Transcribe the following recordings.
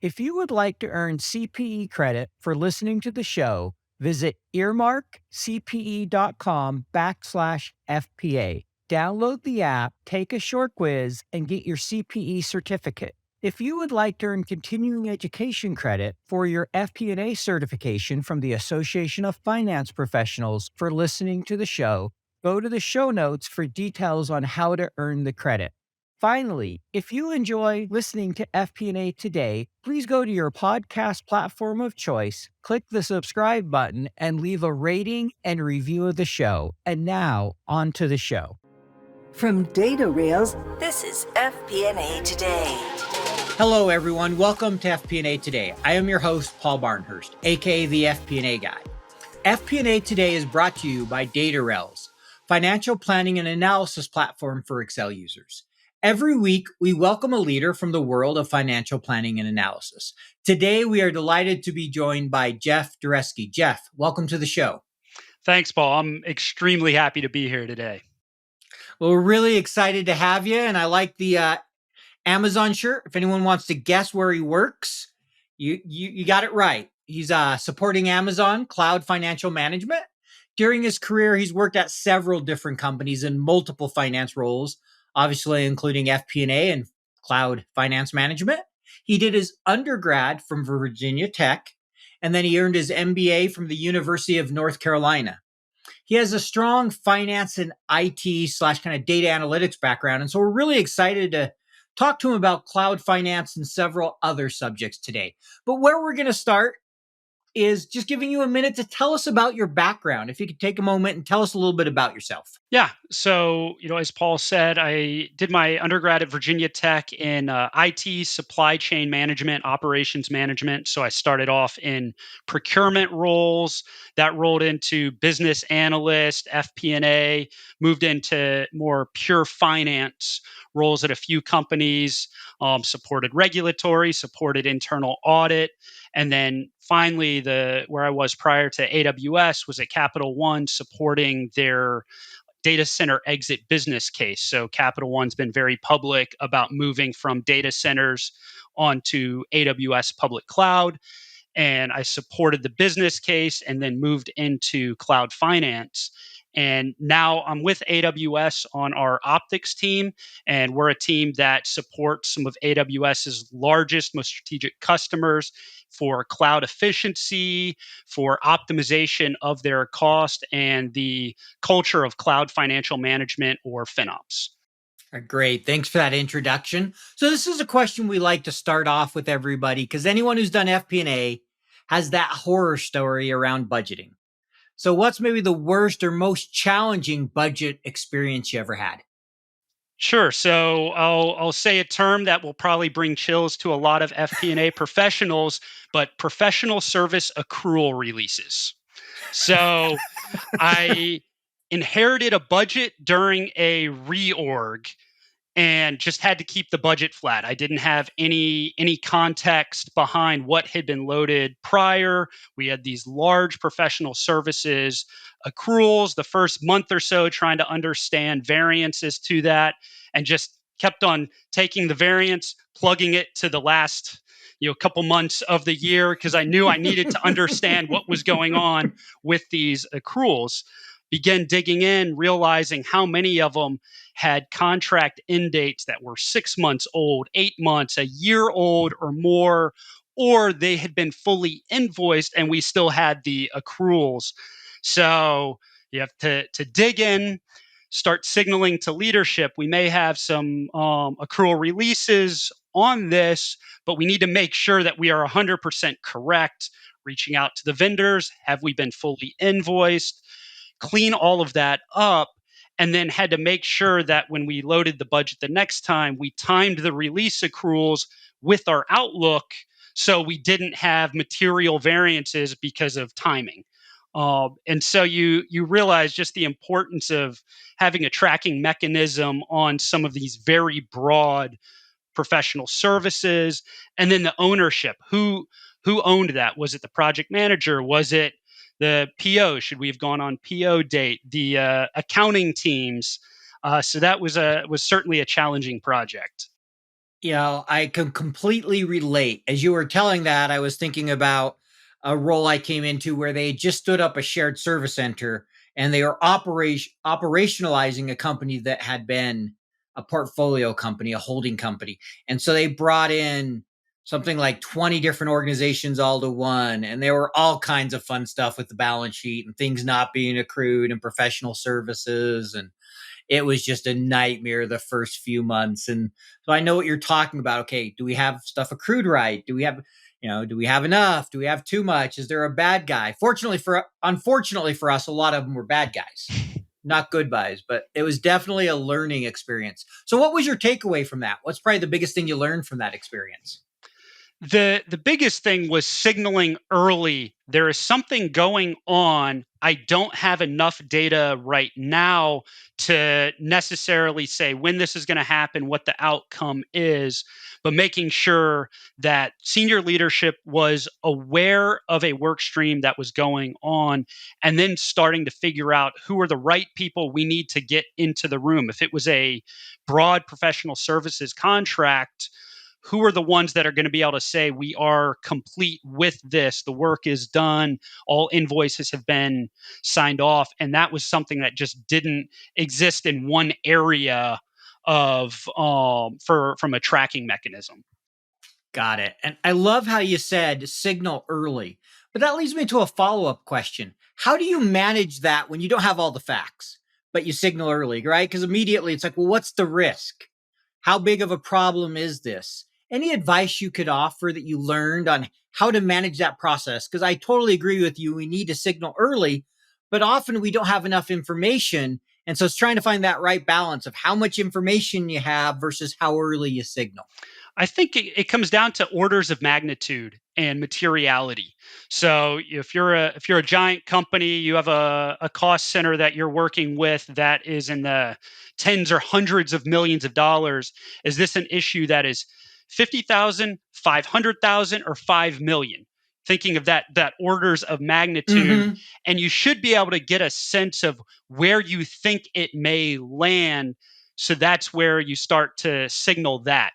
If you would like to earn CPE credit for listening to the show, visit earmarkcpe.com/FPA. Download the app, take a short quiz, and get your CPE certificate. If you would like to earn continuing education credit for your FP&A certification from the Association of Finance Professionals for listening to the show, go to the show notes for details on how to earn the credit. Finally, if you enjoy listening to FP&A Today, please go to your podcast platform of choice, click the subscribe button, and leave a rating and review of the show. And now, on to the show. From Datarails, this is FP&A Today. Hello, everyone. Welcome to FP&A Today. I am your host, Paul Barnhurst, aka the FP&A Guy. FP&A Today is brought to you by Datarails, financial planning and analysis platform for Excel users. Every week, we welcome a leader from the world of financial planning and analysis. Today, we are delighted to be joined by Jeff Duresky. Jeff, welcome to the show. Thanks, Paul. I'm extremely happy to be here today. Well, we're really excited to have you, and I like the Amazon shirt. If anyone wants to guess where he works, you got it right. He's supporting Amazon Cloud Financial Management. During his career, he's worked at several different companies in multiple finance roles, obviously including FP&A and Cloud Finance Management. He did his undergrad from Virginia Tech, and then he earned his MBA from the University of North Carolina. He has a strong finance and IT / kind of data analytics background, and so we're really excited to talk to him about cloud finance and several other subjects today. But where we're going to start is just giving you a minute to tell us about your background. If you could take a moment and tell us a little bit about yourself. Yeah. So, as Paul said, I did my undergrad at Virginia Tech in IT, supply chain management, operations management. So I started off in procurement roles that rolled into business analyst, FP&A, moved into more pure finance roles at a few companies, supported regulatory, supported internal audit. And then finally, where I was prior to AWS was at Capital One supporting their data center exit business case. So Capital One's been very public about moving from data centers onto AWS public cloud. And I supported the business case and then moved into cloud finance. And now I'm with AWS on our optics team, and we're a team that supports some of AWS's largest, most strategic customers for cloud efficiency, for optimization of their cost, and the culture of cloud financial management, or FinOps. Great. Thanks for that introduction. So this is a question we like to start off with everybody because anyone who's done FP&A has that horror story around budgeting. So what's maybe the worst or most challenging budget experience you ever had? Sure. So I'll say a term that will probably bring chills to a lot of FP&A professionals, but professional service accrual releases. So I inherited a budget during a reorg and just had to keep the budget flat. I didn't have any context behind what had been loaded prior. We had these large professional services accruals the first month or so, trying to understand variances to that, and just kept on taking the variance, plugging it to the last couple months of the year because I knew I needed to understand what was going on with these accruals. Began digging in, realizing how many of them had contract end dates that were 6 months old, 8 months, a year old or more, or they had been fully invoiced and we still had the accruals. So you have to dig in, start signaling to leadership. We may have some accrual releases on this, but we need to make sure that we are 100% correct. Reaching out to the vendors, have we been fully invoiced? Clean all of that up, and then had to make sure that when we loaded the budget the next time, we timed the release accruals with our outlook so we didn't have material variances because of timing. And so you realize just the importance of having a tracking mechanism on some of these very broad professional services, and then the ownership. Who owned that? Was it the project manager? Was it the PO? Should we have gone on PO date? The accounting teams. So that was certainly a challenging project. I can completely relate. As you were telling that, I was thinking about a role I came into where they just stood up a shared service center and they were operationalizing a company that had been a portfolio company, a holding company. And so they brought in something like 20 different organizations all to one. And there were all kinds of fun stuff with the balance sheet and things not being accrued and professional services. And it was just a nightmare the first few months. And so I know what you're talking about. Okay, do we have stuff accrued right? Do we have enough? Do we have too much? Is there a bad guy? Unfortunately for us, a lot of them were bad guys, not good guys, but it was definitely a learning experience. So what was your takeaway from that? What's probably the biggest thing you learned from that experience? The biggest thing was signaling early there is something going on. I don't have enough data right now to necessarily say when this is going to happen, what the outcome is, but making sure that senior leadership was aware of a work stream that was going on, and then starting to figure out who are the right people we need to get into the room. If it was a broad professional services contract, who are the ones that are going to be able to say we are complete with this, the work is done, all invoices have been signed off? And that was something that just didn't exist in one area of for from a tracking mechanism. Got it. And I love how you said signal early. But that leads me to a follow up question. How do you manage that when you don't have all the facts, but you signal early, right? Because immediately it's like, well, what's the risk? How big of a problem is this? Any advice you could offer that you learned on how to manage that process? Because I totally agree with you. We need to signal early, but often we don't have enough information. And so it's trying to find that right balance of how much information you have versus how early you signal. I think it comes down to orders of magnitude and materiality. So if you're a giant company, you have a cost center that you're working with that is in the tens or hundreds of millions of dollars. Is this an issue that is 50,000, 500,000, or 5 million? Thinking of that orders of magnitude, Mm-hmm. and you should be able to get a sense of where you think it may land. So that's where you start to signal that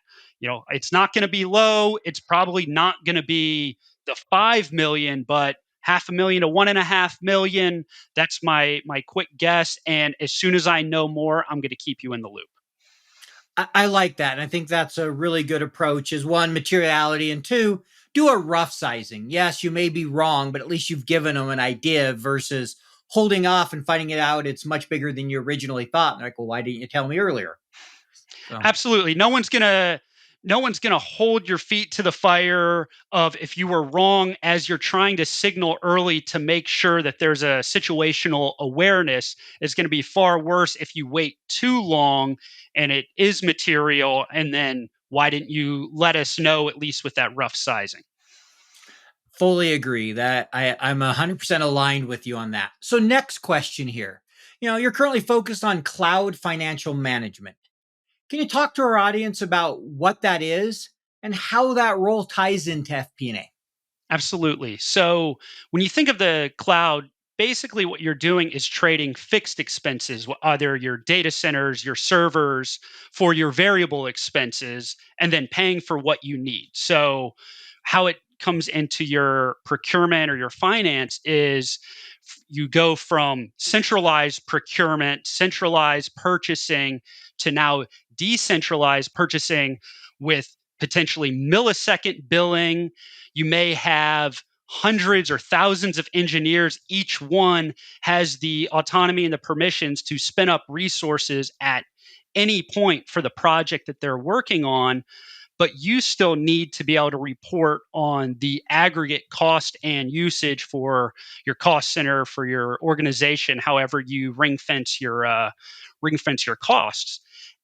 it's not going to be low. It's probably not going to be the 5 million, but half a million to 1.5 million. That's my quick guess. And as soon as I know more, I'm going to keep you in the loop. I like that. And I think that's a really good approach is one, materiality, and two, do a rough sizing. Yes, you may be wrong, but at least you've given them an idea versus holding off and finding it out it's much bigger than you originally thought. And like, well, why didn't you tell me earlier? So Absolutely. No one's gonna hold your feet to the fire of if you were wrong, as you're trying to signal early to make sure that there's a situational awareness. It's going to be far worse if you wait too long and it is material, and then why didn't you let us know at least with that rough sizing? fully agree that I'm 100% aligned with you on that. So next question here. You're currently focused on cloud financial management. Can you talk to our audience about what that is and how that role ties into FP&A? Absolutely. So when you think of the cloud, basically what you're doing is trading fixed expenses, either your data centers, your servers, for your variable expenses, and then paying for what you need. So how it comes into your procurement or your finance is you go from centralized procurement, centralized purchasing, to now decentralized purchasing with potentially millisecond billing. You may have hundreds or thousands of engineers. Each one has the autonomy and the permissions to spin up resources at any point for the project that they're working on, but you still need to be able to report on the aggregate cost and usage for your cost center, for your organization, however you ring fence your costs.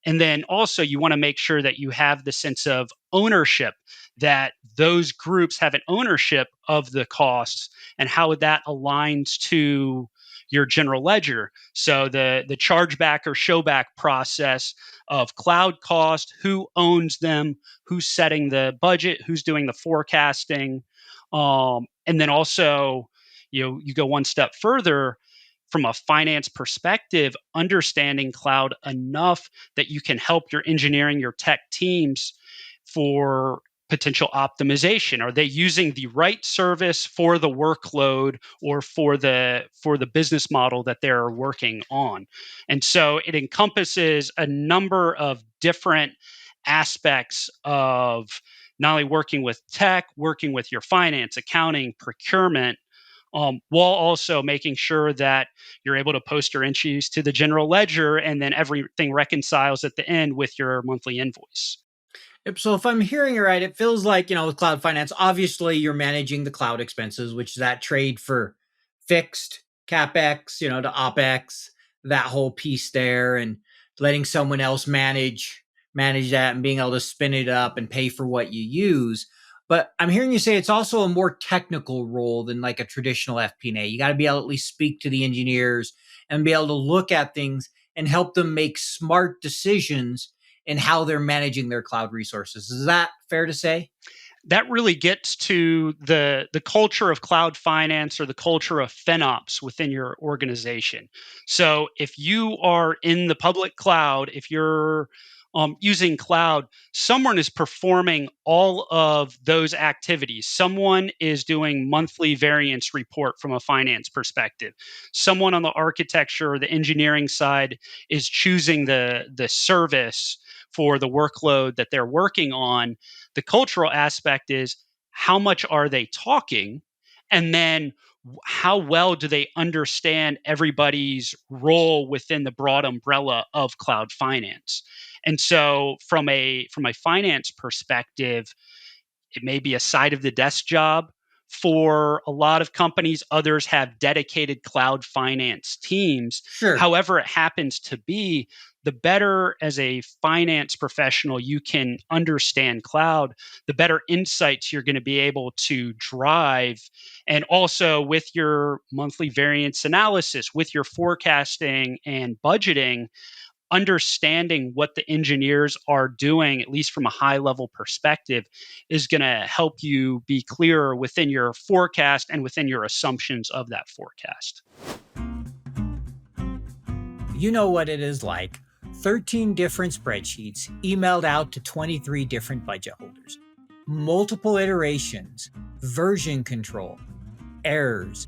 And then also you want to make sure that you have the sense of ownership, that those groups have an ownership of the costs and how that aligns to your general ledger. So the chargeback or showback process of cloud cost, who owns them, who's setting the budget, who's doing the forecasting, and then also you go one step further from a finance perspective, understanding cloud enough that you can help your engineering, your tech teams for potential optimization? Are they using the right service for the workload or for the business model that they're working on? And so it encompasses a number of different aspects of not only working with tech, working with your finance, accounting, procurement, while also making sure that you're able to post your entries to the general ledger and then everything reconciles at the end with your monthly invoice. Yep. So if I'm hearing it right, it feels like, with cloud finance, obviously you're managing the cloud expenses, which is that trade for fixed CapEx, to OpEx, that whole piece there, and letting someone else manage that and being able to spin it up and pay for what you use. But I'm hearing you say it's also a more technical role than like a traditional FP&A. You got to be able to at least speak to the engineers and be able to look at things and help them make smart decisions in how they're managing their cloud resources. Is that fair to say? That really gets to the culture of cloud finance or the culture of FinOps within your organization. So if you are in the public cloud, if you're using cloud, someone is performing all of those activities. Someone is doing monthly variance report from a finance perspective. Someone on the architecture or the engineering side is choosing the service for the workload that they're working on. The cultural aspect is how much are they talking? And then how well do they understand everybody's role within the broad umbrella of cloud finance? And so from a finance perspective, it may be a side of the desk job for a lot of companies. Others have dedicated cloud finance teams. Sure. However, it happens to be, the better as a finance professional you can understand cloud, the better insights you're going to be able to drive. And also with your monthly variance analysis, with your forecasting and budgeting, understanding what the engineers are doing, at least from a high level perspective, is going to help you be clearer within your forecast and within your assumptions of that forecast. You know what it is like. 13 different spreadsheets emailed out to 23 different budget holders. Multiple iterations, version control, errors,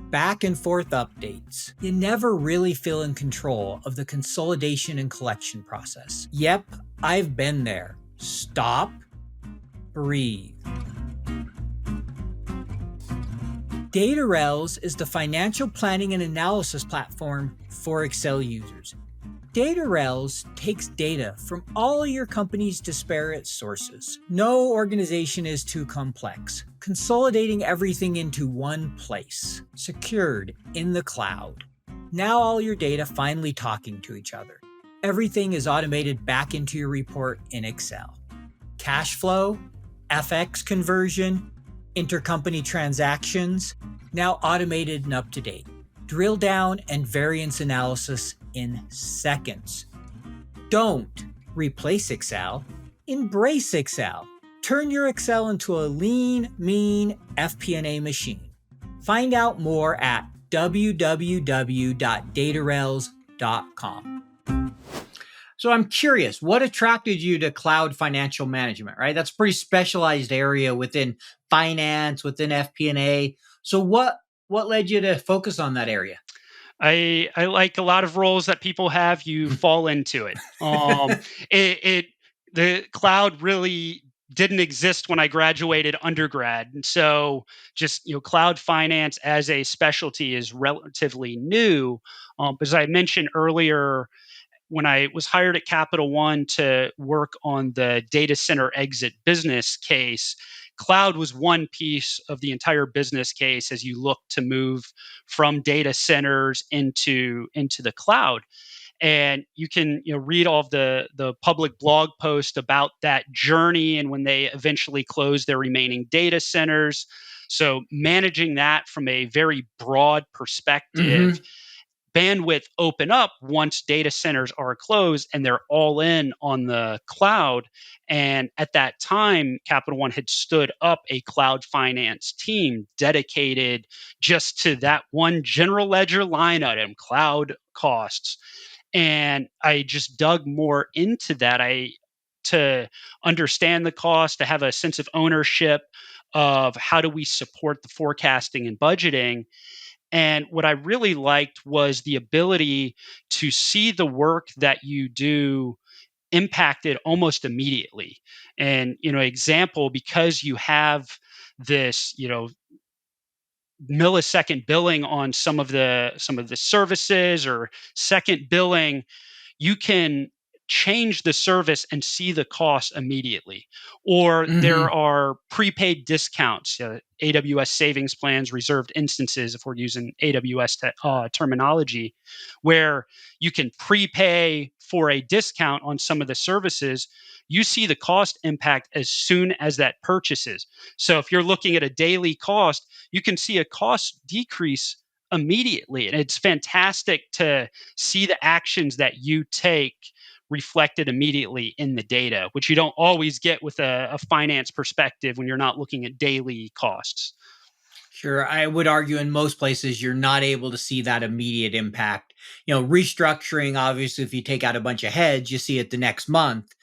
back and forth updates. You never really feel in control of the consolidation and collection process. Yep, I've been there. Stop, breathe. Datarails is the financial planning and analysis platform for Excel users. Datarails takes data from all your company's disparate sources. No organization is too complex, consolidating everything into one place, secured in the cloud. Now all your data finally talking to each other. Everything is automated back into your report in Excel. Cash flow, FX conversion, intercompany transactions, now automated and up to date. Drill down and variance analysis in seconds. Don't replace Excel, embrace Excel. Turn your Excel into a lean, mean FP&A machine. Find out more at www.datarails.com. So I'm curious, what attracted you to cloud financial management, right? That's a pretty specialized area within finance, within FP&A. So what led you to focus on that area? I like a lot of roles that people have. You fall into it. The cloud really didn't exist when I graduated undergrad, and so just cloud finance as a specialty is relatively new. As I mentioned earlier, when I was hired at Capital One to work on the data center exit business case, cloud was one piece of the entire business case as you look to move from data centers into the cloud. And you can read all of the public blog posts about that journey and when they eventually close their remaining data centers. So managing that from a very broad perspective, bandwidth open up once data centers are closed and they're all in on the cloud. And at that time, Capital One had stood up a cloud finance team dedicated just to that one general ledger line item, cloud costs. And I just dug more into that. I to understand the cost, to have a sense of ownership of how do we support the forecasting and budgeting. And what I really liked was the ability to see the work that you do impacted almost immediately. And, example, because you have this, millisecond billing on some of the services, or second billing, you can change the service and see the cost immediately. Or there Hmm. are prepaid discounts, AWS savings plans, reserved instances, if we're using AWS terminology, where you can prepay for a discount on some of the services. You see the cost impact as soon as that purchases. So if you're looking at a daily cost, you can see a cost decrease immediately. And it's fantastic to see the actions that you take reflected immediately in the data, which you don't always get with a finance perspective when you're not looking at daily costs. Sure. I would argue in most places you're not able to see that immediate impact. Restructuring, obviously, if you take out a bunch of heads, you see it the next month.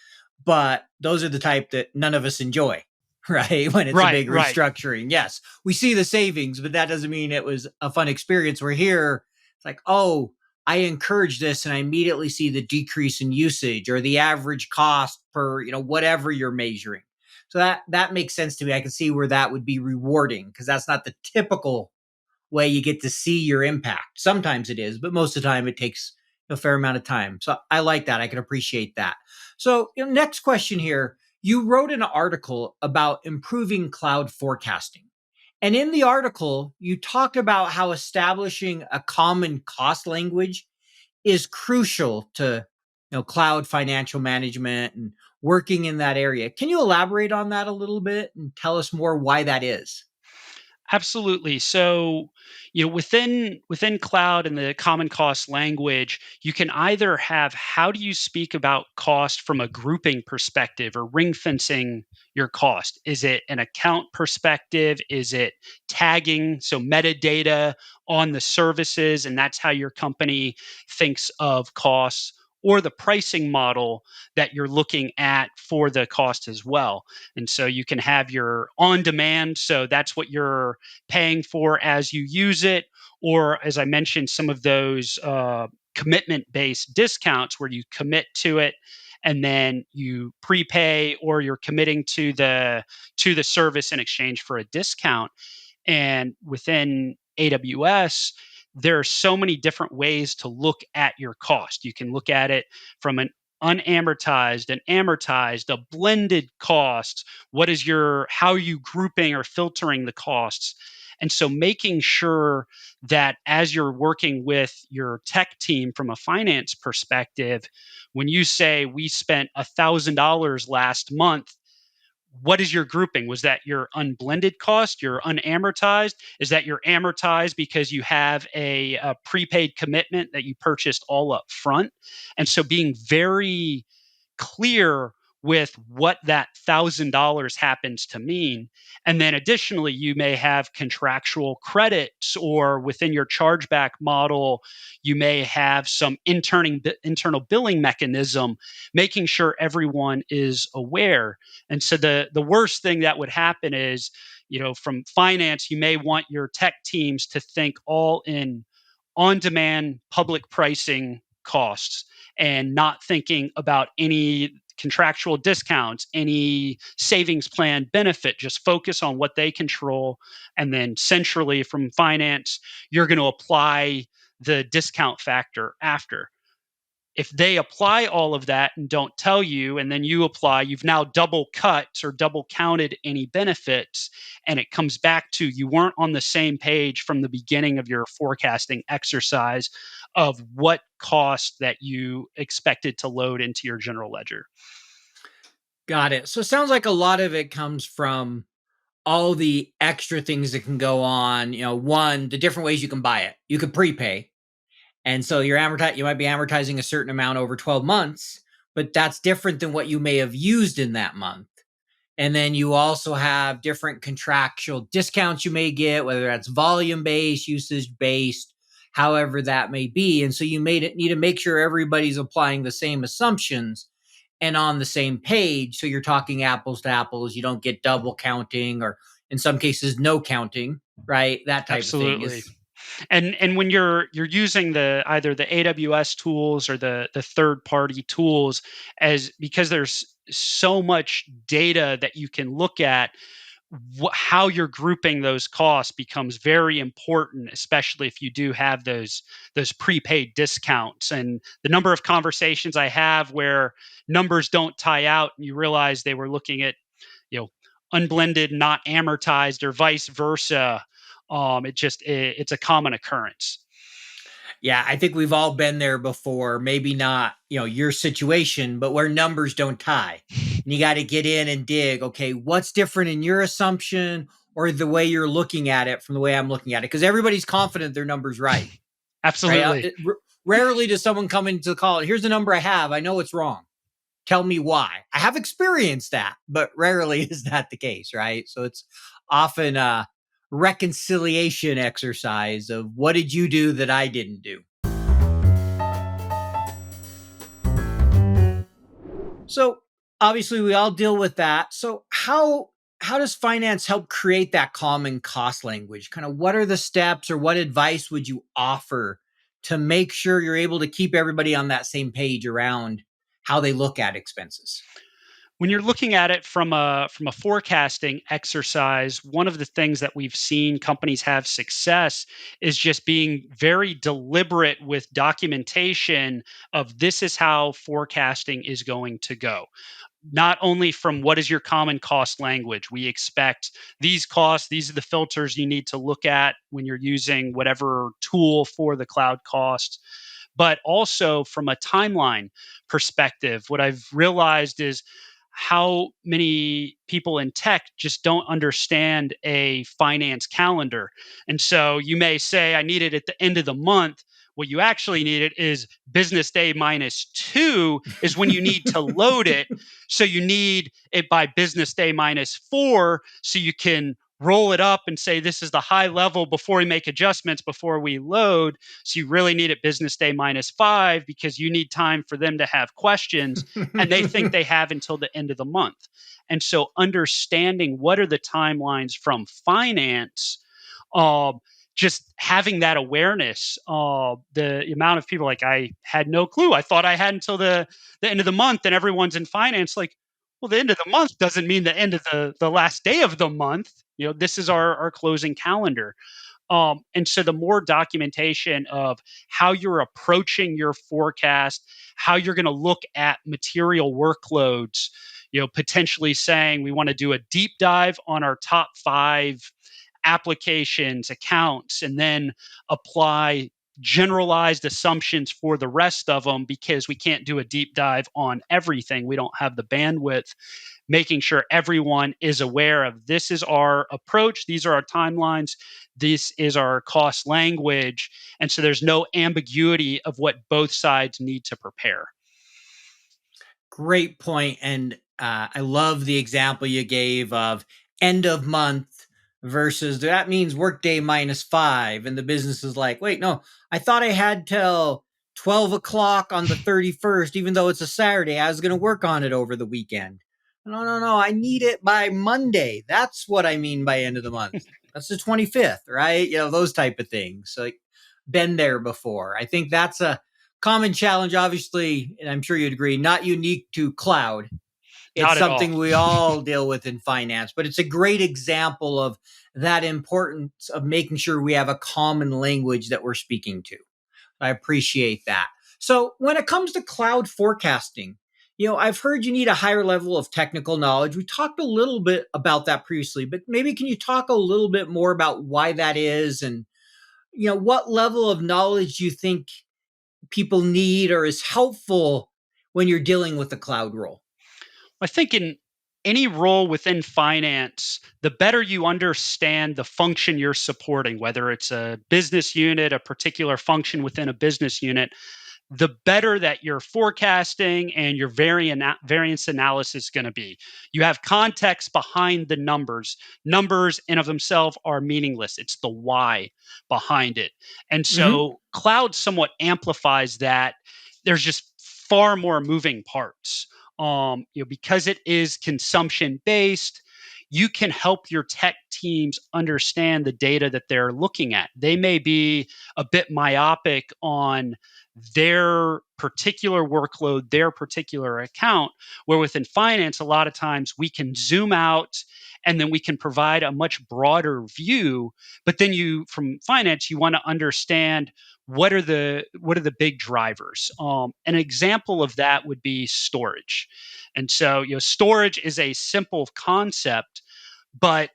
But those are the type that none of us enjoy, right? When it's a Right, big right. restructuring. Yes, we see the savings, but that doesn't mean it was a fun experience. We're here, it's like, oh, I encourage this and I immediately see the decrease in usage or the average cost per, whatever you're measuring. So that makes sense to me. I can see where that would be rewarding because that's not the typical way you get to see your impact. Sometimes it is, but most of the time it takes a fair amount of time. So I like that. I can appreciate that. So, next question here. You wrote an article about improving cloud forecasting. And in the article, you talked about how establishing a common cost language is crucial to cloud financial management and working in that area. Can you elaborate on that a little bit and tell us more why that is? Absolutely. So, within cloud and the common cost language, you can either have how do you speak about cost from a grouping perspective or ring fencing your cost? Is it an account perspective? Is it tagging, so metadata on the services, and that's how your company thinks of costs? Or the pricing model that you're looking at for the cost as well. And so you can have your on demand. So that's what you're paying for as you use it. Or, as I mentioned, some of those commitment based discounts where you commit to it and then you prepay, or you're committing to the service in exchange for a discount. And within AWS, there are so many different ways to look at your cost. You can look at it from an unamortized and amortized, a blended cost. How are you grouping or filtering the costs? And so making sure that as you're working with your tech team from a finance perspective, when you say we spent $1,000 last month, what is your grouping? Was that your unblended cost, your unamortized? Is that your amortized because you have a prepaid commitment that you purchased all up front? And so being very clear with what that $1,000 happens to mean. And then additionally, you may have contractual credits, or within your chargeback model, you may have some internal billing mechanism, making sure everyone is aware. And so the worst thing that would happen is, from finance, you may want your tech teams to think all in on demand public pricing costs and not thinking about any contractual discounts, any savings plan benefit. Just focus on what they control. And then centrally from finance, you're going to apply the discount factor after. If they apply all of that and don't tell you, and then you apply, you've now double cut or double counted any benefits. And it comes back to you weren't on the same page from the beginning of your forecasting exercise of what cost that you expected to load into your general ledger. Got it. So it sounds like a lot of it comes from all the extra things that can go on. One, the different ways you can buy it. You could prepay. And so you might be amortizing a certain amount over 12 months, but that's different than what you may have used in that month. And then you also have different contractual discounts you may get, whether that's volume based, usage based, however that may be. And so you need to make sure everybody's applying the same assumptions. and on the same page. So you're talking apples to apples. You don't get double counting, or in some cases, no counting, right? That type of thing Absolutely. is, And when you're using the either the AWS tools or the third party tools, as because there's so much data that you can look at, how you're grouping those costs becomes very important, especially if you do have those prepaid discounts. And the number of conversations I have where numbers don't tie out, and you realize they were looking at, you know, unblended, not amortized, or vice versa. It's a common occurrence. yeah, I think we've all been there before. Maybe not, your situation, but where numbers don't tie. And you got to get in and dig. Okay, what's different in your assumption or the way you're looking at it from the way I'm looking at it? Because everybody's confident their number's right? Absolutely. Rarely does someone come into the call. Here's the number I have. I know it's wrong. Tell me why. I have experienced that, but rarely is that the case, right? So it's often a reconciliation exercise of what did you do that I didn't do. So obviously we all deal with that. So how does finance help create that common cost language? Kind of what are the steps or what advice would you offer to make sure you're able to keep everybody on that same page around how they look at expenses? When you're looking at it from a forecasting exercise, one of the things that we've seen companies have success is just being very deliberate with documentation of this is how forecasting is going to go. Not only from what is your common cost language, we expect these costs, these are the filters you need to look at when you're using whatever tool for the cloud cost, but also from a timeline perspective. What I've realized is how many people in tech just don't understand a finance calendar. And so you may say, I need it at the end of the month. What you actually need it is business day minus two is when you need to load it. So you need it by business day minus four so you can roll it up and say this is the high level before we make adjustments before we load. So you really need it business day minus five because you need time for them to have questions and they think they have until the end of the month. And so understanding what are the timelines from finance, um, just having that awareness, the amount of people like I had no clue. I thought I had until the end of the month, and everyone's in finance like, well, the end of the month doesn't mean the end of the last day of the month. This is our closing calendar. And so the more documentation of how you're approaching your forecast, how you're going to look at material workloads, potentially saying we want to do a deep dive on our top 5 applications, accounts, and then apply generalized assumptions for the rest of them because we can't do a deep dive on everything. We don't have the bandwidth. Making sure everyone is aware of this is our approach, these are our timelines, this is our cost language. And so there's no ambiguity of what both sides need to prepare. Great point. And I love the example you gave of end of month versus that means workday minus five. And the business is like, wait, no, I thought I had till 12 o'clock on the 31st, even though it's a Saturday. I was going to work on it over the weekend. No, no, no. I need it by Monday. That's what I mean by end of the month. That's the 25th, right? Those type of things. So, like, been there before. I think that's a common challenge, obviously, and I'm sure you'd agree, not unique to cloud. It's Not at all. something we all deal with in finance, but it's a great example of that importance of making sure we have a common language that we're speaking to. I appreciate that. So when it comes to cloud forecasting, I've heard you need a higher level of technical knowledge. We talked a little bit about that previously, but maybe can you talk a little bit more about why that is and, what level of knowledge you think people need or is helpful when you're dealing with the cloud role? I think in any role within finance, the better you understand the function you're supporting, whether it's a business unit, a particular function within a business unit, the better that your forecasting and your variance analysis is going to be. You have context behind the numbers. Numbers in of themselves are meaningless. It's the why behind it. And Hmm. so cloud somewhat amplifies that. There's just far more moving parts. because it is consumption based, you can help your tech teams understand the data that they're looking at. They may be a bit myopic on their particular workload, their particular account, where within finance, a lot of times we can zoom out and then we can provide a much broader view. But then from finance, you want to understand what are the big drivers. An example of that would be storage. And so, storage is a simple concept, but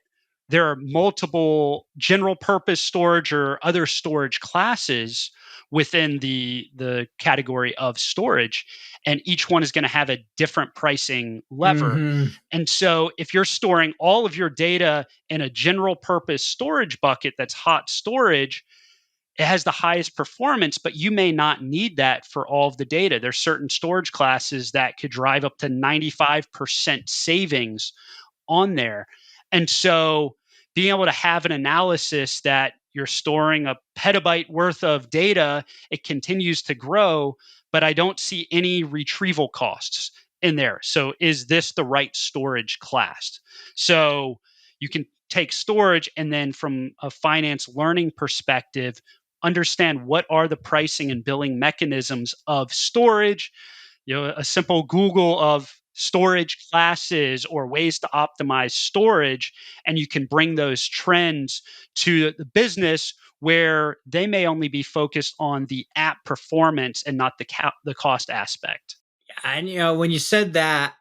there are multiple general purpose storage or other storage classes within the category of storage, and each one is going to have a different pricing lever. Hmm. And so if you're storing all of your data in a general purpose storage bucket that's hot storage, it has the highest performance, but you may not need that for all of the data. There's certain storage classes that could drive up to 95% savings on there. And so being able to have an analysis that you're storing a petabyte worth of data, it continues to grow, but I don't see any retrieval costs in there. So is this the right storage class? So you can take storage and then from a finance learning perspective, understand what are the pricing and billing mechanisms of storage. A simple Google of storage classes or ways to optimize storage, and you can bring those trends to the business where they may only be focused on the app performance and not the cost aspect. And when you said that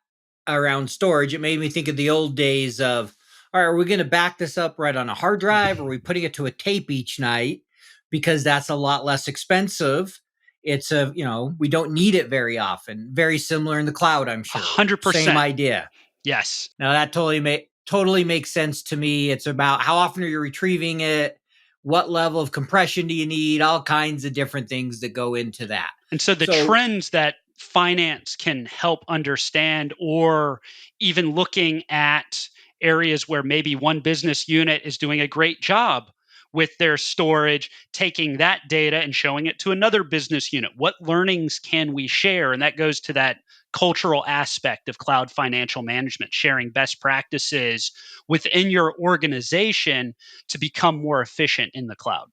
around storage, it made me think of the old days of, all right, are we going to back this up right on a hard drive? Or are we putting it to a tape each night? Because that's a lot less expensive. It's we don't need it very often. Very similar in the cloud, I'm sure. 100%. Same idea. Yes. Now that totally makes sense to me. It's about how often are you retrieving it? What level of compression do you need? All kinds of different things that go into that. And so the So trends that finance can help understand, or even looking at areas where maybe one business unit is doing a great job with their storage, taking that data and showing it to another business unit. What learnings can we share? And that goes to that cultural aspect of cloud financial management, sharing best practices within your organization to become more efficient in the cloud.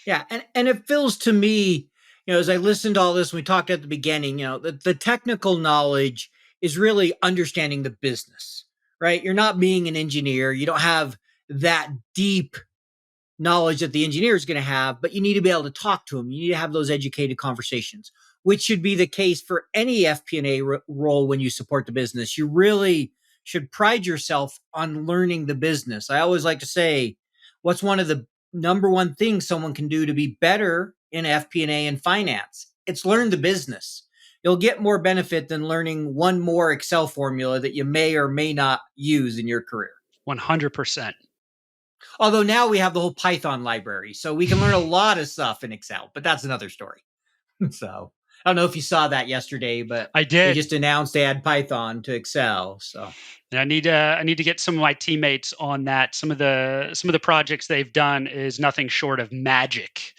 yeah, and it feels to me, as I listened to all this, we talked at the beginning, the technical knowledge is really understanding the business, right? You're not being an engineer. You don't have that deep knowledge that the engineer is going to have, but you need to be able to talk to them. You need to have those educated conversations, which should be the case for any FP&A role when you support the business. You really should pride yourself on learning the business. I always like to say, what's one of the number one things someone can do to be better in FP&A and finance? It's learn the business. You'll get more benefit than learning one more Excel formula that you may or may not use in your career. 100%. Although now we have the whole Python library, so we can learn a lot of stuff in Excel, but that's another story. So I don't know if you saw that yesterday, but I they did. just announced they add Python to Excel. So And I need to get some of my teammates on that. Some of the projects they've done is nothing short of magic.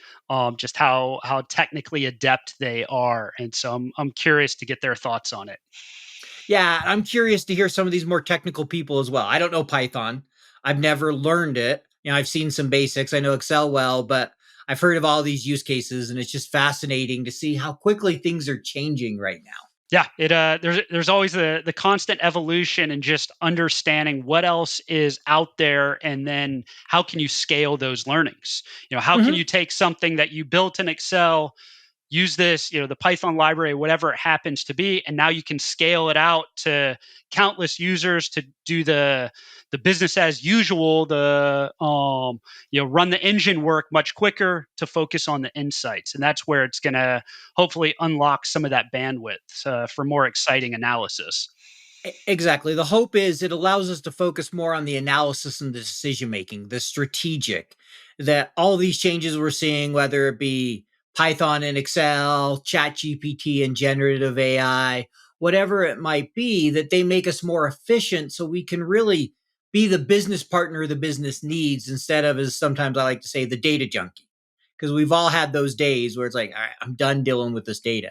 Just how technically adept they are, and so I'm curious to get their thoughts on it. yeah, I'm curious to hear some of these more technical people as well. I don't know Python. I've never learned it. I've seen some basics. I know Excel well, but I've heard of all these use cases, and it's just fascinating to see how quickly things are changing right now. Yeah, there's always the constant evolution and just understanding what else is out there, and then how can you scale those learnings? How can Mhm. you take something that you built in Excel, use this, the Python library, whatever it happens to be, and now you can scale it out to countless users to do the business as usual, run the engine work much quicker to focus on the insights, and that's where it's going to hopefully unlock some of that bandwidth for more exciting analysis. Exactly. The hope is it allows us to focus more on the analysis and the decision making, the strategic, that all these changes we're seeing, whether it be Python and Excel, Chat GPT and generative AI, whatever it might be, that they make us more efficient so we can really be the business partner the business needs instead of, as sometimes I like to say, the data junkie. Because we've all had those days where it's like, all right, I'm done dealing with this data.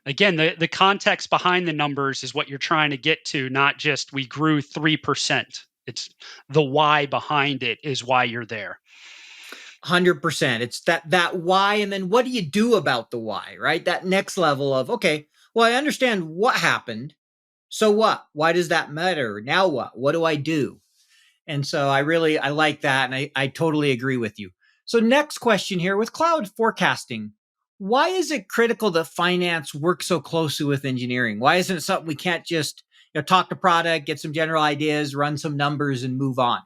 Again, the context behind the numbers is what you're trying to get to, not just we grew 3%. It's the why behind it is why you're there. 100%. It's that why, and then what do you do about the why, right? That next level of, okay, well, I understand what happened. So what? Why does that matter? Now what? What do I do? And so I like that, and I totally agree with you. So next question here with cloud forecasting. Why is it critical that finance works so closely with engineering? Why isn't it something we can't just talk to product, get some general ideas, run some numbers, and move on?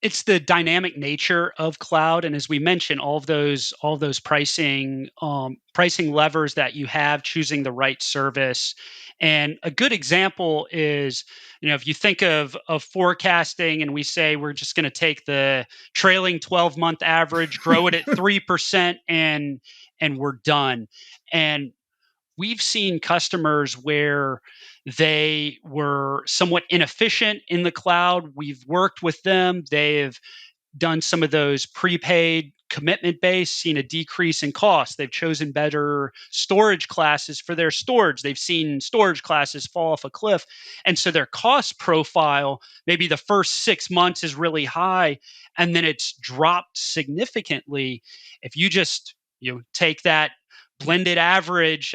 It's the dynamic nature of cloud, and as we mentioned, all of those pricing levers that you have, choosing the right service. And a good example is, if you think of forecasting, and we say we're just going to take the trailing 12-month average, grow it at 3%, and we're done. And we've seen customers where they were somewhat inefficient in the cloud. We've worked with them. They've done some of those prepaid commitment based, seen a decrease in cost. They've chosen better storage classes for their storage. They've seen storage classes fall off a cliff. And so their cost profile, maybe the first 6 months is really high, and then it's dropped significantly. If you just take that blended average,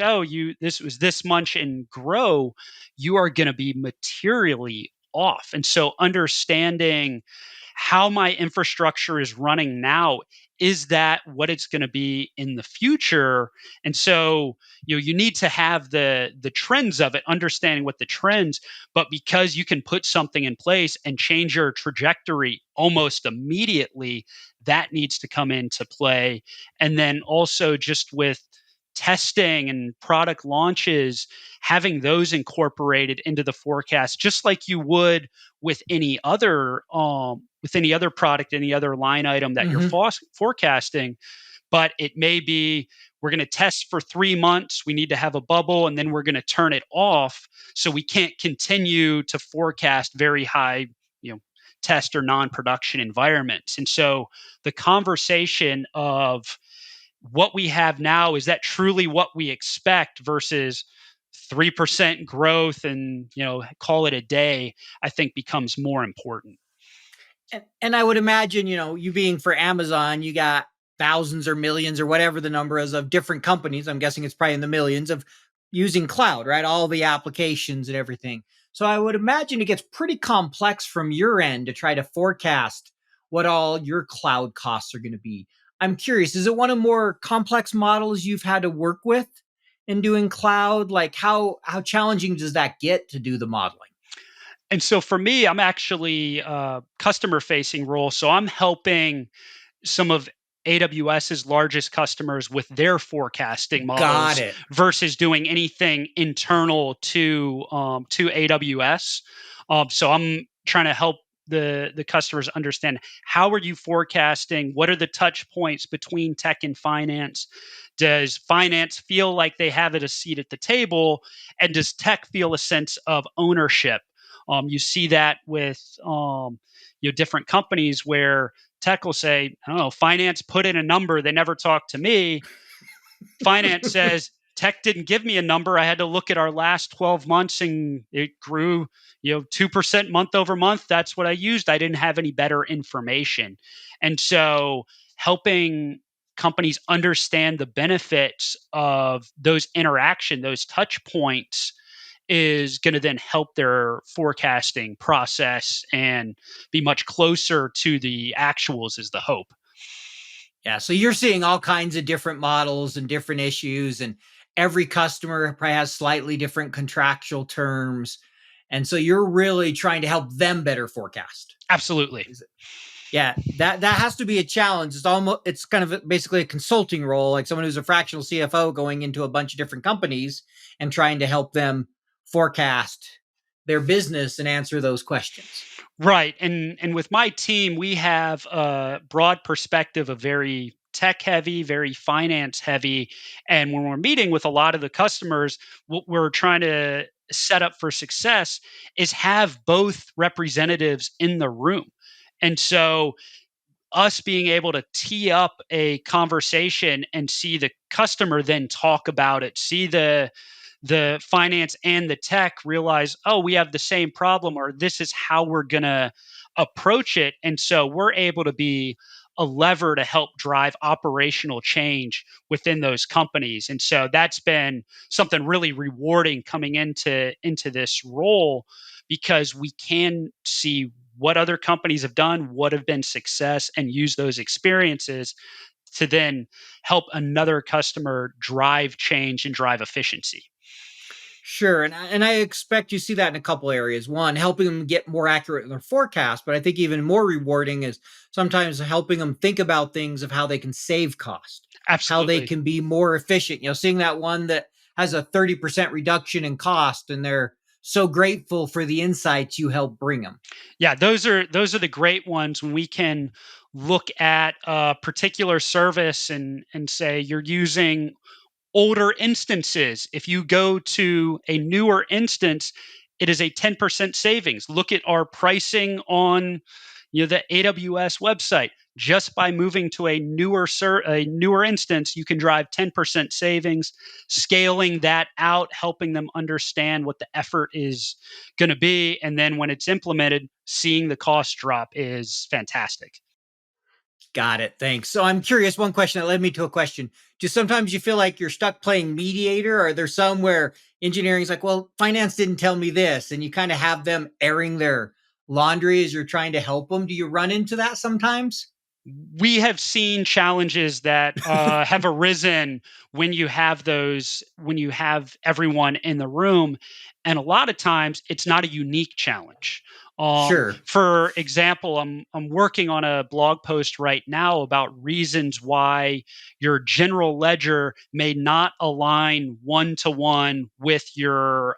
this was this much, and grow, you are going to be materially off. And so understanding how my infrastructure is running now, is that what it's going to be in the future? And so you need to have the trends of it, understanding what the trends, but because you can put something in place and change your trajectory almost immediately, that needs to come into play. And then also just with testing and product launches, having those incorporated into the forecast, just like you would with any other product, any other line item that you're Hmm. forecasting. But it may be, we're going to test for 3 months, we need to have a bubble, and then we're going to turn it off, so we can't continue to forecast very high you know test or non-production environments. And so the conversation of what we have now, is that truly what we expect versus 3% growth and call it a day, I think becomes more important. And I would imagine, you being for Amazon, you got thousands or millions or whatever the number is of different companies. I'm guessing it's probably in the millions of using cloud, right? All the applications and everything. So I would imagine it gets pretty complex from your end to try to forecast what all your cloud costs are going to be. I'm curious, is it one of more complex models you've had to work with in doing cloud? Like how challenging does that get to do the modeling? And so for me, I'm actually customer facing role, so I'm helping some of AWS's largest customers with their forecasting Got models it. versus doing anything internal to AWS. So I'm trying to help the customers understand, how are you forecasting? What are the touch points between tech and finance? Does finance feel like they have a seat at the table, and does tech feel a sense of ownership? You see that with different companies where tech will say, I don't know, finance put in a number, they never talked to me. Finance says, tech didn't give me a number. I had to look at our last 12 months, and it grew, 2% month over month. That's what I used. I didn't have any better information. And so helping companies understand the benefits of those those touch points, is going to then help their forecasting process and be much closer to the actuals, is the hope. Yeah, so you're seeing all kinds of different models and different issues, and every customer probably has slightly different contractual terms. And so you're really trying to help them better forecast. Absolutely. Is it? Yeah, that has to be a challenge. It's kind of basically a consulting role, like someone who's a fractional CFO going into a bunch of different companies and trying to help them forecast their business and answer those questions. Right. And with my team, we have a broad perspective of very tech heavy, very finance heavy. And when we're meeting with a lot of the customers, what we're trying to set up for success is have both representatives in the room. And so us being able to tee up a conversation and see the customer then talk about it, see the finance and the tech realize, oh, we have the same problem, or this is how we're going to approach it. And so we're able to be a lever to help drive operational change within those companies. And so that's been something really rewarding coming into this role, because we can see what other companies have done, what have been success, and use those experiences to then help another customer drive change and drive efficiency. Sure, and I expect you see that in a couple areas. One, helping them get more accurate in their forecast, but I think even more rewarding is sometimes helping them think about things of how they can save cost, how they Absolutely. can be more efficient. Seeing that one that has a 30% reduction in cost, and they're so grateful for the insights you help bring them. Yeah, those are the great ones when we can look at a particular service and say you're using older instances. If you go to a newer instance, it is a 10% savings. Look at our pricing on the AWS website. Just by moving to a newer instance, you can drive 10% savings, scaling that out, helping them understand what the effort is going to be, and then when it's implemented, seeing the cost drop is fantastic. Got it. Thanks. So I'm curious, one question that led me to a question. Just sometimes you feel like you're stuck playing mediator? Are there some where engineering's like, well, finance didn't tell me this, and you kind of have them airing their laundry as you're trying to help them? Do you run into that sometimes? We have seen challenges that have arisen when you have everyone in the room, and a lot of times it's not a unique challenge. Sure. For example, I'm working on a blog post right now about reasons why your general ledger may not align one to one with your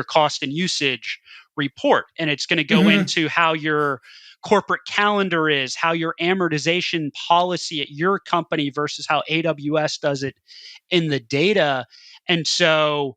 cost and usage report, and it's going to go Mhm. into how your corporate calendar is, how your amortization policy at your company versus how AWS does it in the data. And so,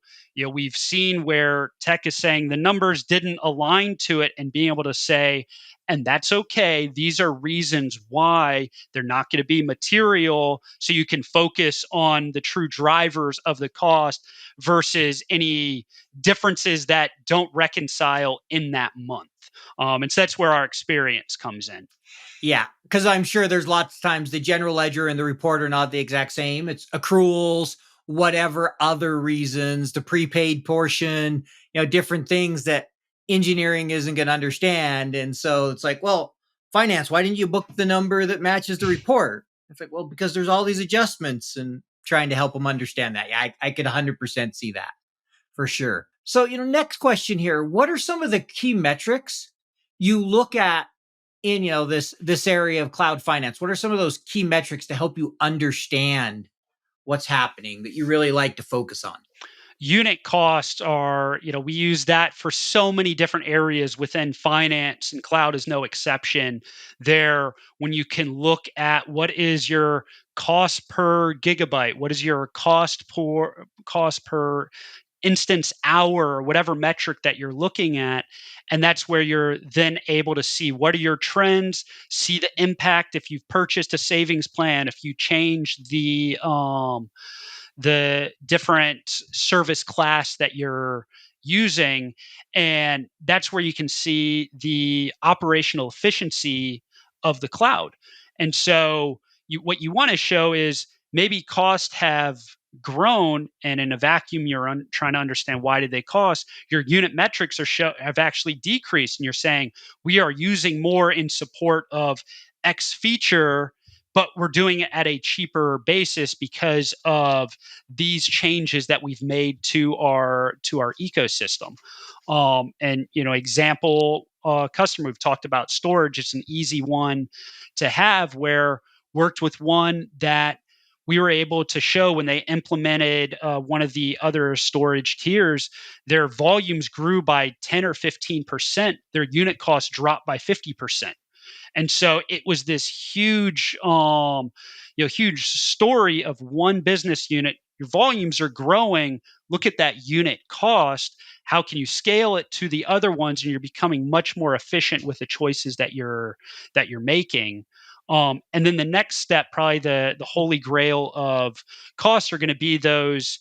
we've seen where tech is saying the numbers didn't align to it, and being able to say, and that's okay. These are reasons why they're not going to be material. So you can focus on the true drivers of the cost versus any differences that don't reconcile in that month. And so that's where our experience comes in. Yeah, because I'm sure there's lots of times the general ledger and the report are not the exact same. It's accruals, whatever other reasons, the prepaid portion, different things that engineering isn't going to understand. And so it's like, well, finance, why didn't you book the number that matches the report? It's like, well, because there's all these adjustments, and trying to help them understand that. Yeah, I could 100% see that for sure. So, next question here. What are some of the key metrics you look at in this area of cloud finance? What are some of those key metrics to help you understand what's happening that you really like to focus on? Unit costs are, we use that for so many different areas within finance, and cloud is no exception. There, when you can look at what is your cost per gigabyte, what is your cost per instance hour, or whatever metric that you're looking at. And that's where you're then able to see what are your trends, see the impact if you've purchased a savings plan, if you change the different service class that you're using. And that's where you can see the operational efficiency of the cloud. And so what you want to show is maybe costs have grown, and in a vacuum you're trying to understand why did they cost. Your unit metrics have actually decreased, and you're saying we are using more in support of X feature, but we're doing it at a cheaper basis because of these changes that we've made to our ecosystem. And example, customer, we've talked about storage. It's an easy one to have, where worked with one that we were able to show when they implemented one of the other storage tiers, their volumes grew by 10 or 15%. Their unit cost dropped by 50%. And so it was this huge story of one business unit. Your volumes are growing. Look at that unit cost. How can you scale it to the other ones? And you're becoming much more efficient with the choices that you're making. And then the next step, probably the holy grail of costs, are going to be those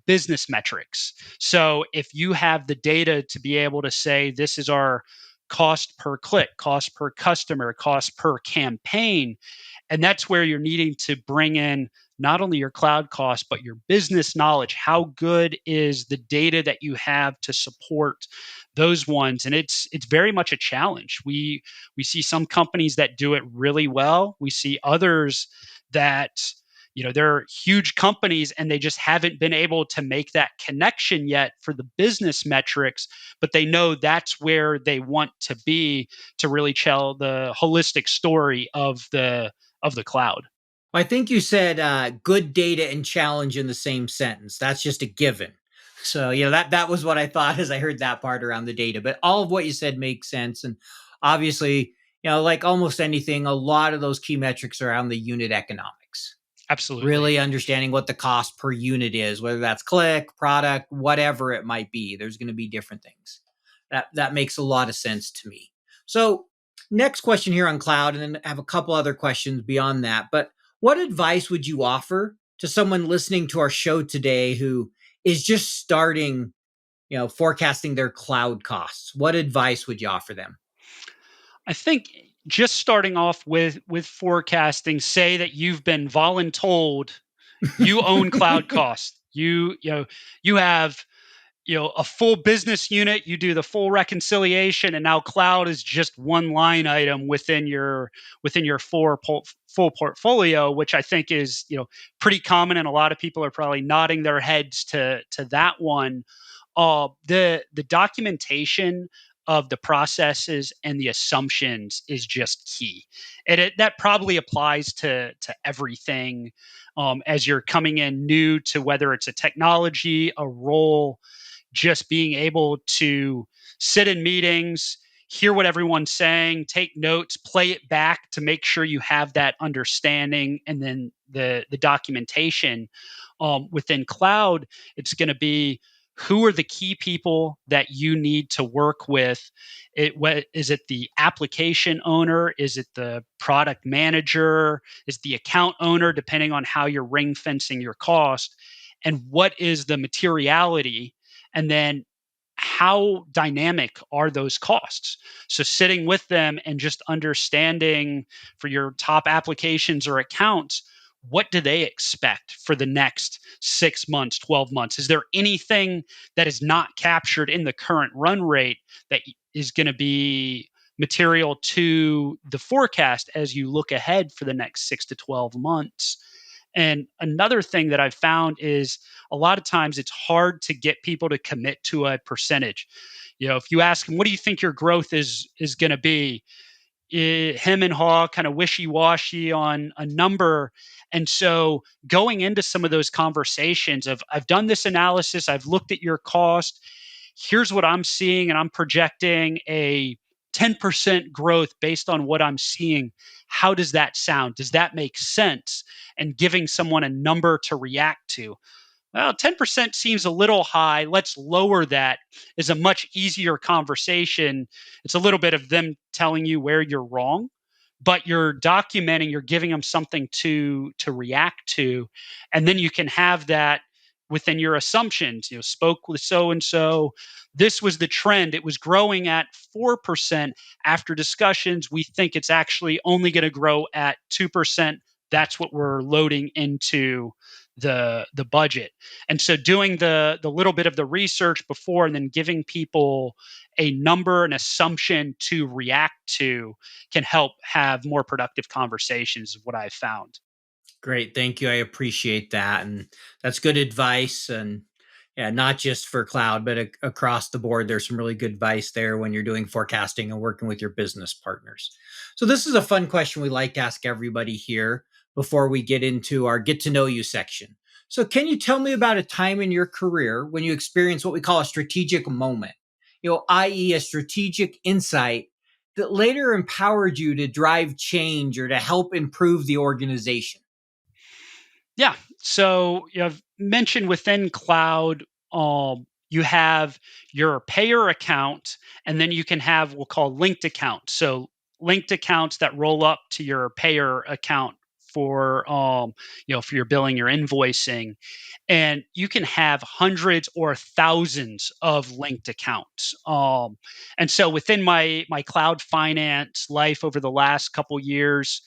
business metrics. So if you have the data to be able to say this is our cost per click, cost per customer, cost per campaign, and that's where you're needing to bring in not only your cloud costs but your business knowledge. How good is the data that you have to support those ones? And it's very much a challenge. We see some companies that do it really well. We see others that they're huge companies and they just haven't been able to make that connection yet for the business metrics, but they know that's where they want to be to really tell the holistic story of the cloud. I think you said good data and challenge in the same sentence. That's just a given. So, that was what I thought as I heard that part around the data. But all of what you said makes sense. And obviously, like almost anything, a lot of those key metrics are around the unit economics. Absolutely. Really understanding what the cost per unit is, whether that's click, product, whatever it might be. There's going to be different things. That makes a lot of sense to me. So, next question here on cloud, and then I have a couple other questions beyond that. But what advice would you offer to someone listening to our show today who is just starting, forecasting their cloud costs? What advice would you offer them? I think just starting off with forecasting, say that you've been voluntold you own cloud costs. You have a full business unit, you do the full reconciliation, and now cloud is just one line item within your full portfolio, which I think is pretty common, and a lot of people are probably nodding their heads to that one. The documentation of the processes and the assumptions is just key, and that probably applies to everything. As you're coming in new to whether it's a technology, a role, just being able to sit in meetings, hear what everyone's saying, take notes, play it back to make sure you have that understanding, and then the documentation. Within cloud, it's going to be who are the key people that you need to work with. Is it the application owner? Is it the product manager? Is the account owner, depending on how you're ring fencing your cost? And what is the materiality? And then how dynamic are those costs? So sitting with them and just understanding for your top applications or accounts, what do they expect for the next 6 months, 12 months? Is there anything that is not captured in the current run rate that is going to be material to the forecast as you look ahead for the next 6 to 12 months? And another thing that I've found is a lot of times it's hard to get people to commit to a percentage. If you ask them, what do you think your growth is going to be? Hem and haw, kind of wishy washy on a number. And so going into some of those conversations of, I've done this analysis, I've looked at your cost, here's what I'm seeing, and I'm projecting a 10% growth based on what I'm seeing. How does that sound? Does that make sense? And giving someone a number to react to. Well, 10% seems a little high. Let's lower that is a much easier conversation. It's a little bit of them telling you where you're wrong, but you're documenting, you're giving them something to react to. And then you can have that within your assumptions. Spoke with so and so. This was the trend. It was growing at 4%. After discussions, we think it's actually only going to grow at 2%. That's what we're loading into the budget. And so doing the little bit of the research before and then giving people a number, an assumption to react to can help have more productive conversations, is what I've found. Great. Thank you. I appreciate that. And that's good advice. And yeah, not just for cloud, but across the board, there's some really good advice there when you're doing forecasting and working with your business partners. So, this is a fun question we like to ask everybody here before we get into our get to know you section. So, can you tell me about a time in your career when you experienced what we call a strategic moment, i.e., a strategic insight that later empowered you to drive change or to help improve the organization? Yeah. So I've mentioned within cloud, you have your payer account, and then you can have what we'll call linked accounts. So linked accounts that roll up to your payer account for for your billing, your invoicing, and you can have hundreds or thousands of linked accounts. And so within my cloud finance life over the last couple years,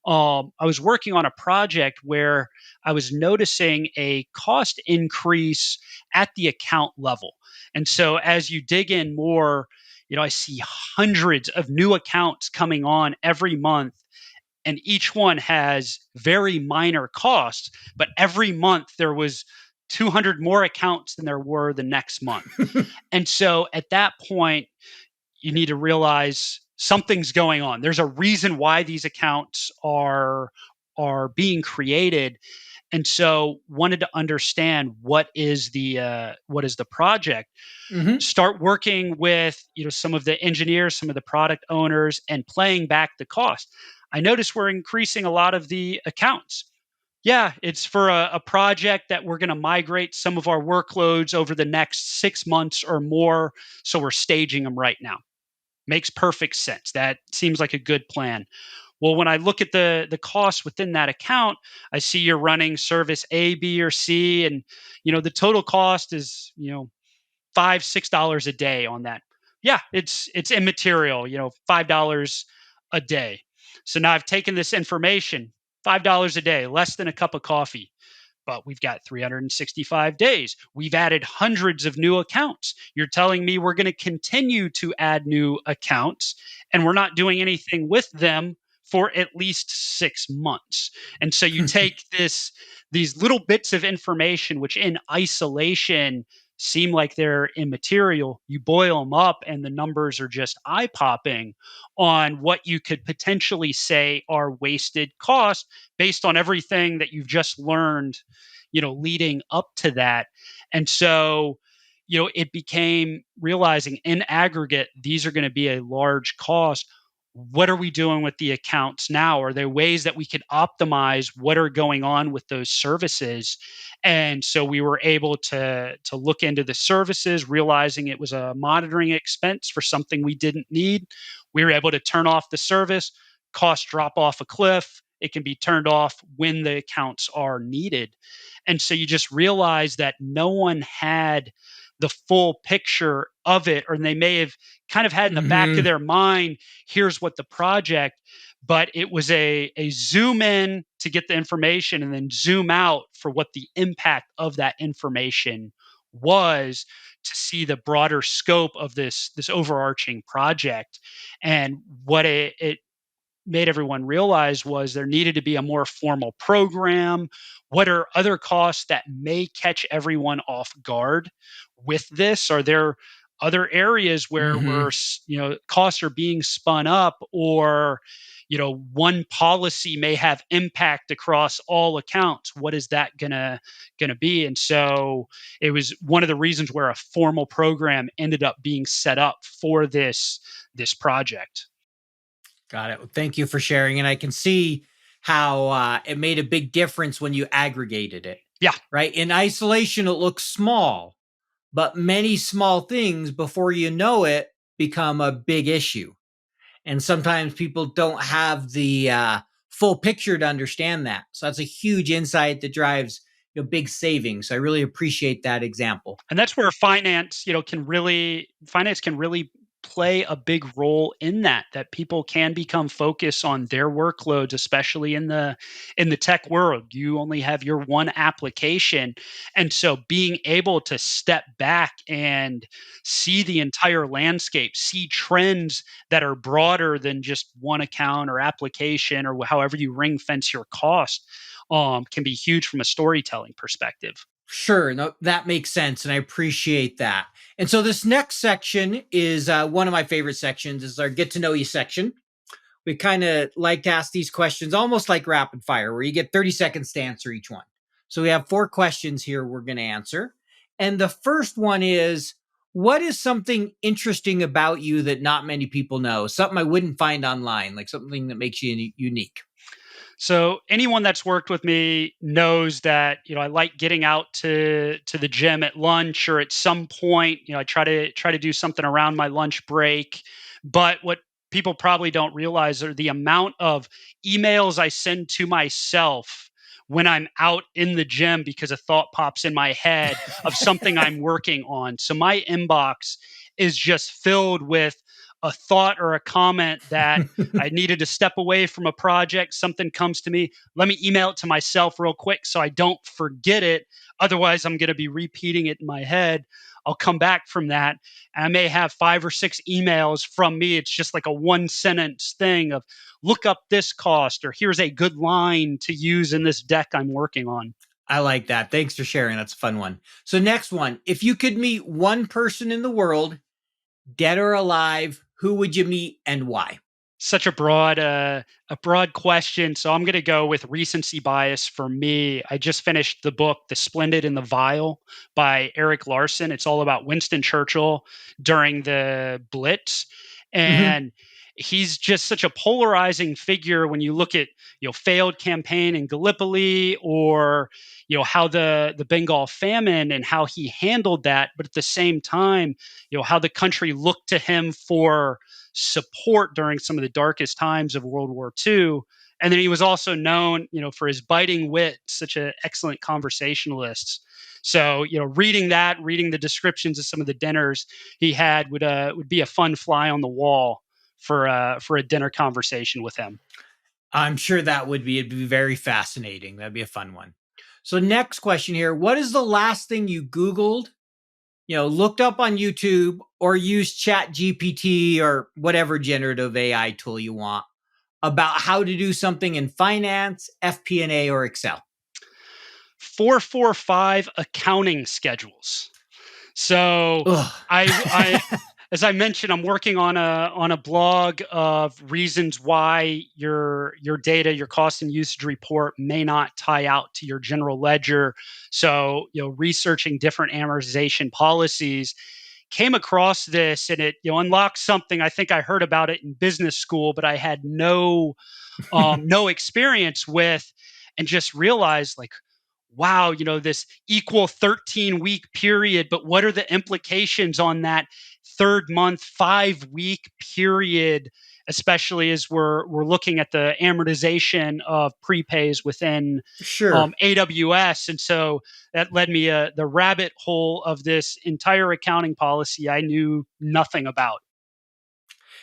I was working on a project where I was noticing a cost increase at the account level. And so as you dig in more, I see hundreds of new accounts coming on every month, and each one has very minor costs, but every month there was 200 more accounts than there were the next month. And so at that point, you need to realize something's going on. There's a reason why these accounts are being created. And so wanted to understand what is the project. Hmm. Start working with some of the engineers, some of the product owners, and playing back the cost. I noticed we're increasing a lot of the accounts. Yeah, it's for a project that we're going to migrate some of our workloads over the next 6 months or more, so we're staging them right now. Makes perfect sense. That seems like a good plan. Well, when I look at the costs within that account, I see you're running service A, B, or C, and the total cost is $5, $6 a day on that. Yeah, it's immaterial, $5 a day. So now I've taken this information, $5 a day, less than a cup of coffee, but we've got 365 days. We've added hundreds of new accounts. You're telling me we're going to continue to add new accounts and we're not doing anything with them for at least 6 months. And so you take these little bits of information which in isolation seem like they're immaterial, you boil them up and the numbers are just eye popping on what you could potentially say are wasted costs based on everything that you've just learned, leading up to that. And so, it became realizing in aggregate, these are going to be a large cost. What are we doing with the accounts now? Are there ways that we could optimize what are going on with those services? And so we were able to look into the services, realizing it was a monitoring expense for something we didn't need. We were able to turn off the service, costs drop off a cliff. It can be turned off when the accounts are needed. And so you just realize that no one had the full picture of it, or they may have kind of had in the back of Hmm. their mind, here's what the project, but it was a zoom in to get the information and then zoom out for what the impact of that information was to see the broader scope of this overarching project. And what it made everyone realize was there needed to be a more formal program. What are other costs that may catch everyone off guard with this? Are there other areas where Hmm. costs are being spun up, or one policy may have impact across all accounts? What is that gonna be? And so it was one of the reasons where a formal program ended up being set up for this project. Got it. Well, thank you for sharing. And I can see how it made a big difference when you aggregated it, Yeah. right? In isolation, it looks small, but many small things before you know it become a big issue. And sometimes people don't have the full picture to understand that. So that's a huge insight that drives big savings. So I really appreciate that example. And that's where finance can really play a big role in that people can become focused on their workloads, especially in the tech world. You only have your one application, and so being able to step back and see the entire landscape, see trends that are broader than just one account or application, or however you ring fence your cost, can be huge from a storytelling perspective. Sure, no, that makes sense, and I appreciate that. And so this next section is one of my favorite sections. Is our get to know you section. We kind of like to ask these questions almost like rapid fire, where you get 30 seconds to answer each one. So we have 4 questions here we're going to answer, and the first one is, what is something interesting about you that not many people know? Something I wouldn't find online, like something that makes you unique. So anyone that's worked with me knows that I like getting out to the gym at lunch or at some point. I try to do something around my lunch break. But what people probably don't realize are the amount of emails I send to myself when I'm out in the gym because a thought pops in my head of something I'm working on. So my inbox is just filled with a thought or a comment that I needed to step away from a project. Something comes to me. Let me email it to myself real quick so I don't forget it. Otherwise, I'm going to be repeating it in my head. I'll come back from that. And I may have 5 or 6 emails from me. It's just like a one sentence thing of look up this cost, or here's a good line to use in this deck I'm working on. I like that. Thanks for sharing. That's a fun one. So next one, if you could meet one person in the world, dead or alive, who would you meet and why? Such a broad question. So I'm going to go with recency bias for me. I just finished the book The Splendid and the Vile by Eric Larson. It's all about Winston Churchill during the Blitz, Hmm. and he's just such a polarizing figure when you look at failed campaign in Gallipoli, or how the Bengal famine and how he handled that, but at the same time how the country looked to him for support during some of the darkest times of World War II. And then he was also known, for his biting wit, such an excellent conversationalist. So, reading the descriptions of some of the dinners he had would be a fun fly on the wall for a dinner conversation with him. I'm sure that it'd be very fascinating. That'd be a fun one. So next question here, what is the last thing you Googled, looked up on YouTube or used Chat GPT or whatever generative AI tool you want about how to do something in finance, FP&A, or Excel? 445 accounting schedules. So Ugh. I as I mentioned, I'm working on a blog of reasons why your data, your cost and usage report may not tie out to your general ledger. So, researching different amortization policies, came across this, and it unlocked something. I think I heard about it in business school, but I had no experience with, and just realized like, wow, this equal 13-week period, but what are the implications on that third month, 5 week period, especially as we're looking at the amortization of prepays within Sure. AWS. And so that led me the rabbit hole of this entire accounting policy I knew nothing about.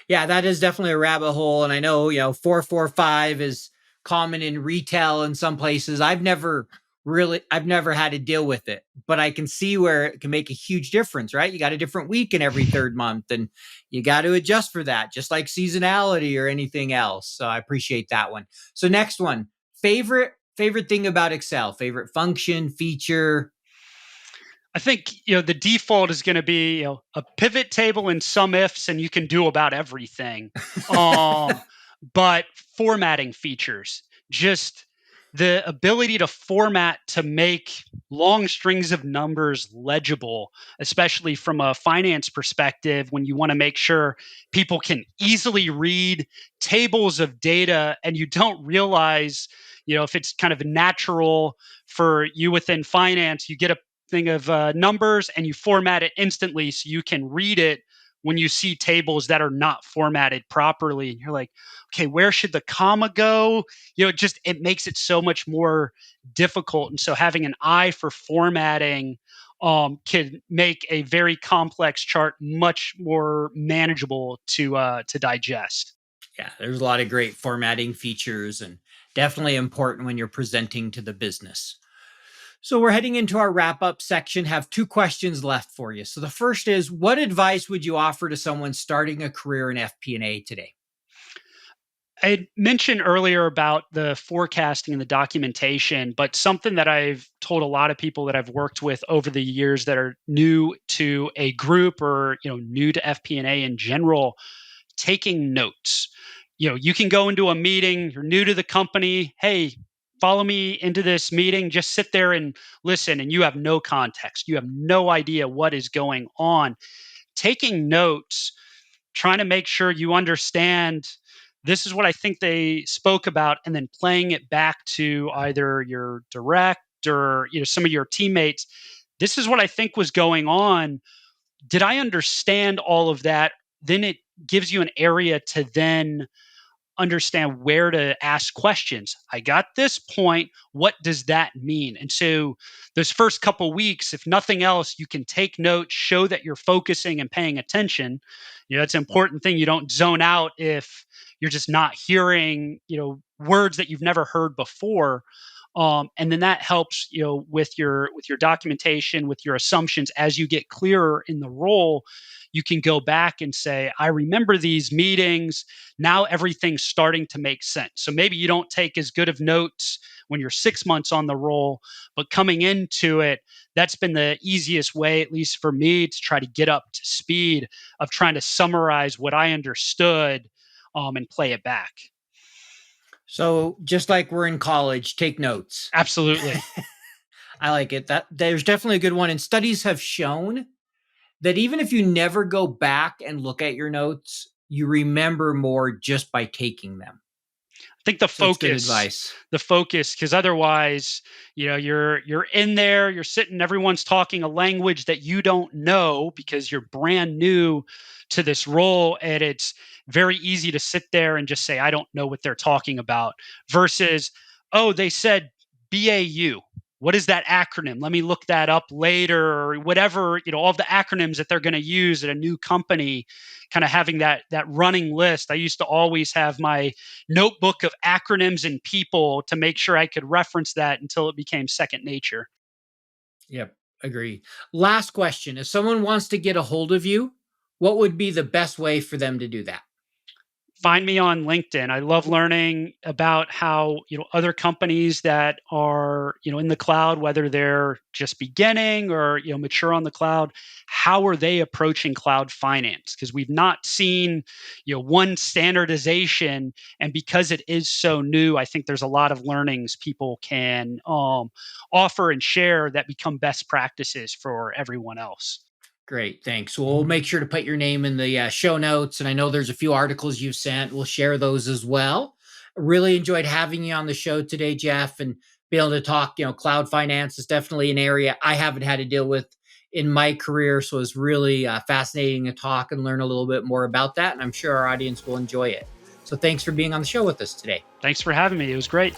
Yeah, that is definitely a rabbit hole. And I know, 445 is common in retail in some places. I've never had to deal with it, but I can see where it can make a huge difference, right? You got a different week in every third month and you got to adjust for that, just like seasonality or anything else. So I appreciate that one. So next one, favorite thing about Excel, favorite function, feature. I think the default is going to be a pivot table and some ifs, and you can do about everything. Um, but formatting features, just the ability to format to make long strings of numbers legible, especially from a finance perspective, when you want to make sure people can easily read tables of data, and you don't realize, if it's kind of natural for you within finance, you get a thing of numbers and you format it instantly so you can read it when you see tables that are not formatted properly. And you're like, okay, where should the comma go? It makes it so much more difficult. And so having an eye for formatting can make a very complex chart much more manageable to digest. Yeah, there's a lot of great formatting features and definitely important when you're presenting to the business. So we're heading into our wrap up section. Have two questions left for you. So the first is, what advice would you offer to someone starting a career in FP&A today? I mentioned earlier about the forecasting and the documentation, but something that I've told a lot of people that I've worked with over the years that are new to a group, or new to FP&A in general, taking notes. You can go into a meeting, you're new to the company, hey, follow me into this meeting, just sit there and listen, and you have no context. You have no idea what is going on. Taking notes, trying to make sure you understand this is what I think they spoke about, and then playing it back to either your direct or some of your teammates. This is what I think was going on. Did I understand all of that? then it gives you an area to then understand where to ask questions. I got this point. What does that mean? And so those first couple weeks, if nothing else, you can take notes, show that you're focusing and paying attention. That's an important thing. You don't zone out if you're just not hearing, words that you've never heard before. And then that helps, with your documentation, with your assumptions. As you get clearer in the role, you can go back and say, I remember these meetings. Now everything's starting to make sense. So maybe you don't take as good of notes when you're 6 months on the role, but coming into it, that's been the easiest way, at least for me, to try to get up to speed of trying to summarize what I understood, and play it back. So just like we're in college, take notes. Absolutely. I like it. That there's definitely a good one. And studies have shown that even if you never go back and look at your notes, you remember more just by taking them. I think the So it's good focus, advice. because otherwise, you're in there, you're sitting, everyone's talking a language that you don't know because you're brand new to this role, and it's very easy to sit there and just say, I don't know what they're talking about, versus, oh, they said BAU. What is that acronym? Let me look that up later, or whatever, all of the acronyms that they're going to use at a new company, kind of having that running list. I used to always have my notebook of acronyms and people to make sure I could reference that until it became second nature. Yep, agree. Last question. If someone wants to get a hold of you, what would be the best way for them to do that? Find me on LinkedIn. I love learning about how, other companies that are, in the cloud, whether they're just beginning or, mature on the cloud, how are they approaching cloud finance? Because we've not seen, one standardization. And because it is so new, I think there's a lot of learnings people can offer and share that become best practices for everyone else. Great, thanks. We'll make sure to put your name in the show notes. And I know there's a few articles you've sent. We'll share those as well. Really enjoyed having you on the show today, Jeff, and be able to talk. Cloud finance is definitely an area I haven't had to deal with in my career. So it's really fascinating to talk and learn a little bit more about that. And I'm sure our audience will enjoy it. So thanks for being on the show with us today. Thanks for having me. It was great.